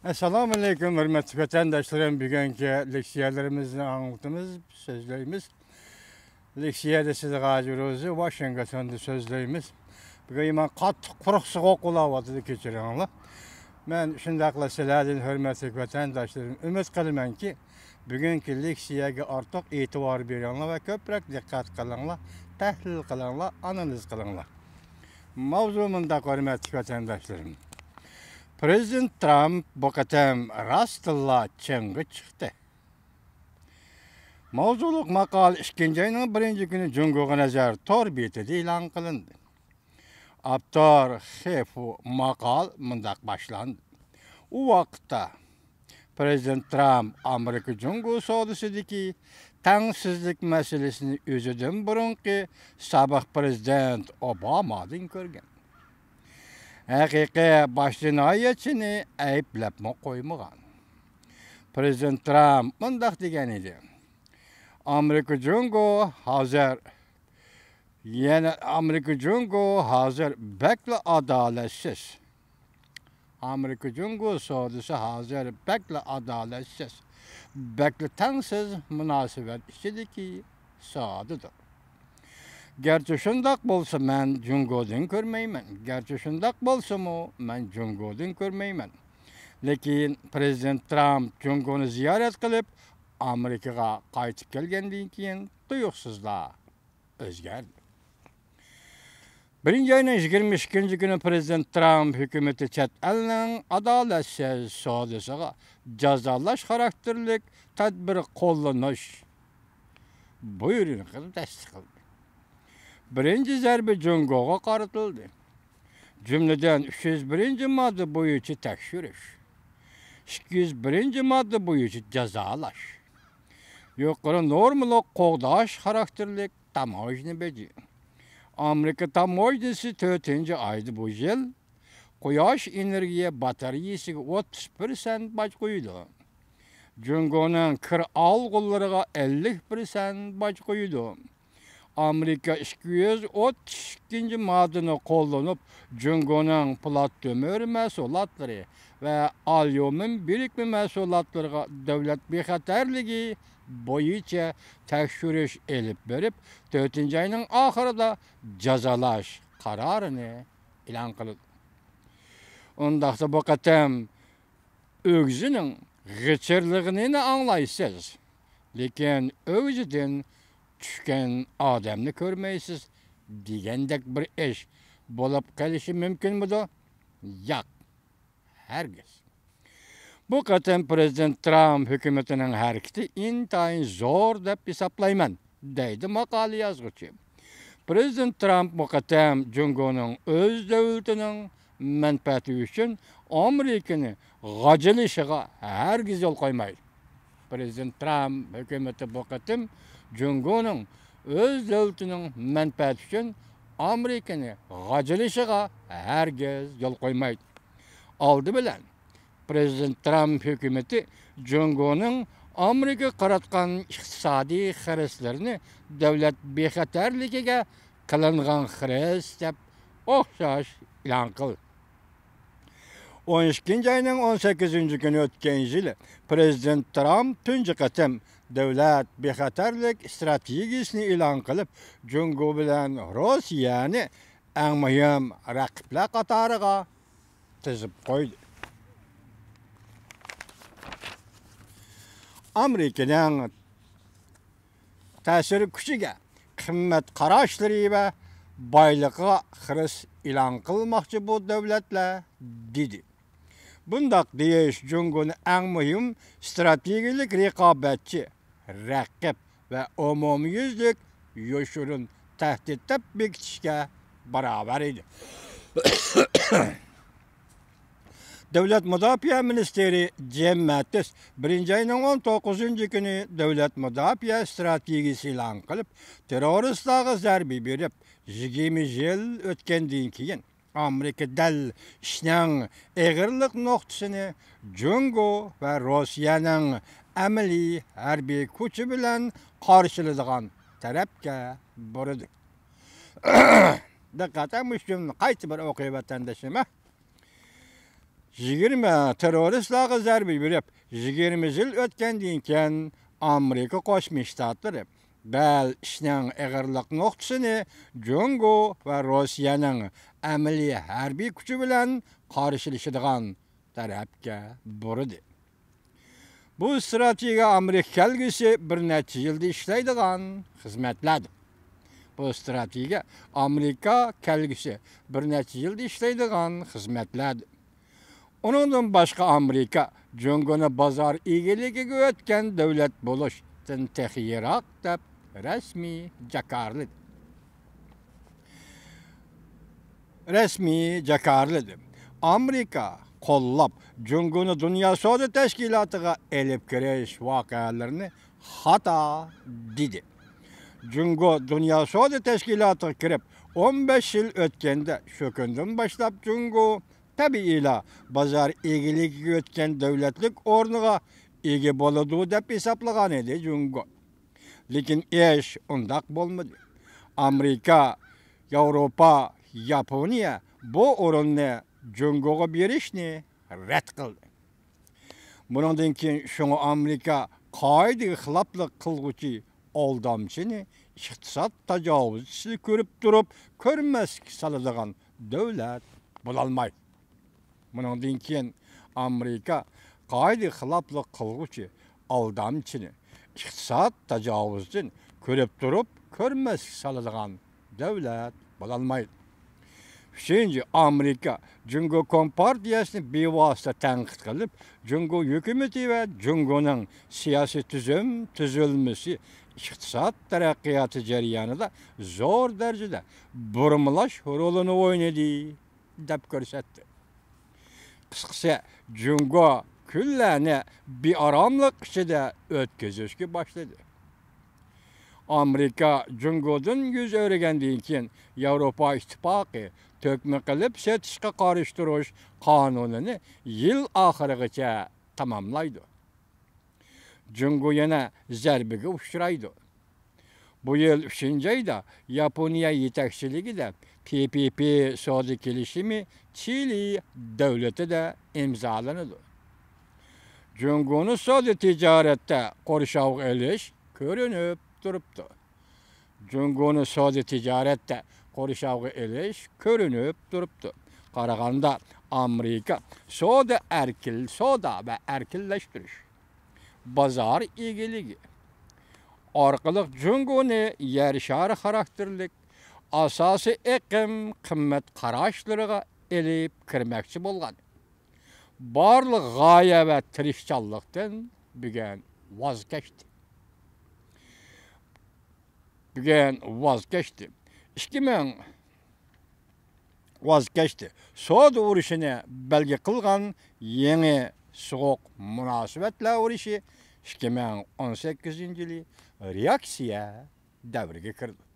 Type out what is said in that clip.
Assalamu alaikum hürmetli vatandaşlarım. Bugünkü leksiyalarımızı anlatımız, sözlerimiz. Leksiyada sizi gacırızı Washington'da sözlerimiz. Bugün ben qattiq quruqsiq o'qulavatdı keçirenler. Ben şundaqla sizlerden hürmetli vatandaşlarım ümit qilman ki bugünkü leksiyaga artıq e'tibor beringlar ve ko'proq diqqat qilinglar, tahlil qilinglar, analiz qilinglar. Mavzumunda hürmetli vatandaşlarım. Prezident Trump bu qatam rastilla ching'i chiqdi. Mavzuluq maqol 2-ayning 1-kuni Jungoga nazar tor betida e'lon qilindi. Abtor Xefu maqol mundaq boshlandi. U vaqtda Prezident Trump Amerika Jungo savdosidagi tengsizlik masalasini o'zidan burungi sobiq prezident Obamadan ko'rgan. Haqiqiy bosh jinoyatchini ayblabmi qo'ymagan. Prezident Trump mundaq degan edi. Amerika Jungo hozir bekla adolatsiz. Amerika Jungo savdosi hozir bekla adolatsiz. Bekla tengsiz munosabat ichidagi savdodir. Gerçi şundak bolsa men Jungo'dan görmeymen. Gerçi şundak bolsa mu men Jungo'dan görmeymen. Lekin Prezident Trump Jungo'nu ziyaret kılıp Amerika'ga qaytib kelgendiğin keyin tuyuksuzla özgerdi. 1-ayning 22 günü Prezident Trump hükümeti chet elning adolatsiz savdosiga jazolash xarakterlik tadbir qo'llanish buyruğunu tasdiqladi. Birinci zarba Jungo'ga qaratıldı. Cümleden 301. madde boyunca tekshirish, 201. madde boyunca jazolash, yuqori normali qo'g'dash xarakterlik tamojni beji. Amerika tamojnisi 4-oyda bu yil quyosh energiya batareyasiga 30% boj qo'ydi. Jungoning kir olg'ulariga 50% boj qo'ydi. Amerika 232. maddeni qo'llanib, Jungoning plat tömür mahsulotlari va alyumin birikma mahsulotlariga davlat bexatarligi bo'yicha tekshirish elib berib, 4-oyning oxirida jazolash qarorini e'lon qildi. Undaqsa bu qatam o'zining g'ichirligini anglaysiz, lekin o'zidan tushgan odamni ko'rmaysiz degandek bir ish bo'lib qolishi mumkinmidi? Yo'q, hargiz. Bu qatam Prezident Trump hukumatining harakati intayin zo'r deb hisoblayman, deydi maqola yozuvchi. Prezident Trump bu qatam Jungoning o'z davlatining manfaati uchun Amerikani g'ajilishiga hargiz yo'l qo'ymaydi. Prezident Trump hukumati bu qatam Jungoning o'z davlatining manfaati uchun Amerikani g'ajilishiga hargiz yo'l qo'ymaydi. Oldi bilan Prezident Trump hukumati Jungoning Amerika qaratgan iqtisodiy xirislarini davlat bexatarligiga qilingan xiris deb o'xshash e'lon qildi. 12-ayning 18 kuni o'tgan yili Prezident Trump tunji qatam davlat bexatarlik strategiyasini e'lon qilib, Jungo bilan Rossiyani eng muhim raqiblar qatoriga tizib qo'ydi. Amerikaning ta'sir kuchiga, qimmat qarashlari va boyligiga xiris e'lon qilmoqchi bu davlatlar dedi. Bundaq deyish Jungo'ni eng muhim strategik raqobatchi, raqib va umumyuzlik yoshirin tahdid deb bekitishga barobar edi. Davlat Mudofaa ministeri Jim Mattis 1-ayning 19 kuni davlat mudofaa strategiyasi e'lon qilib, terroristlarga zarba berib, 20 yil o'tgandan keyin Amerika dal ishning eg'irlik nuqtasini Jungo va Rossiyaning amaliy harbiy kuchi bilan qarshilaydigan tarafga burdi. Diqqatim uchun qaysi bir o'qiy vatandashim 20 teröristlarga zarbe berip 20 yıl ötkendiğinken Amerika Koşmuş Ştatları bel işinin eğerlik noktasını Jungo ve Rusya'nın ameli harbiy kuchu bilan qarshilashadigan tarafga burdi. Bu strategiya Amerika kelgusi bir necha yilda ishlaydigan xizmatlardir. Bu strategiya Amerika kelgusi bir necha yilda ishlaydigan xizmatlardir. Onundan başqa Amerika Jungoni bozor egaligiga o'tgan davlat bo'lishdan texiyroq deb rasmiy jakarladi. Amerika qo'llab Jungoni Dunyo savdo tashkilotiga elib kirish voqealarini xato dedi. Jungo Dunyo savdo tashkilotiga kirib 15 yil o'tganda shu kundan boshlab Jungo tabiiyla bozor egaligiga o'tgan davlatlik o'rniga ega bo'ladi deb hisoblagan edi Jungo. Lekin ish undaq bo'lmadi. Amerika, Yevropa, Yaponiya bu o'rinni Jungoga berishni rad qildi. Bundan keyin shunga Amerika qoidaga xiloflik qilguvchi aldamchini iqtisod tajovuzchisi ko'rib turib ko'rmasga soladigan davlat bo'lolmaydi. Bundan keyin Amerika qoidaga xiloflik qilguvchi aldamchini iqtisod tajovuzchini ko'rib turib ko'rmasga soladigan davlat bo'lolmaydi. Şimdi Amerika Jungo Kompartiyasini bevosita tanqid qilib, Jungo hukumati va Jungoning siyosiy tuzilmasi iqtisod taraqqiyoti jarayonida zo'r darajada burmalash rolini o'ynadi deb ko'rsatdi. Qisqasi Jungo kunlarni bearomlik ichida o'tkazishga boshladi. Amerika Jungodan yuz o'rgandan keyin Yevropa ittifoqi tökme qilib setishga qarshi turish qonunini yil oxirigacha tamomlaydi. Jungo yana zarbaga uchraydi. Bu yil 3-oyda Yaponiya yetakchiligida TPP savdo kelishimi Chili davlatida imzolanadi. Jungoni savdo tijoratda qo'rshav elish ko'rinib turibdi. Jungoni savdo tijoratda qo'rshavga elish ko'rinib turibdi. Qaraganda Amerika savdo va erkinlashtirish, bozor egiligi orqali Jungoni yer shari xarakterlik asosiy iqlim qimmat qarashlariga elib kirmoqchi bo'lgan. Barliq g'oya va tirishchanlikdan bugun voz kechdi. Voz kechdi. Savdo urushini belgi qilgan yangi so'q munosabatlar urushi 2018-yil reaksiya davriga kirdi.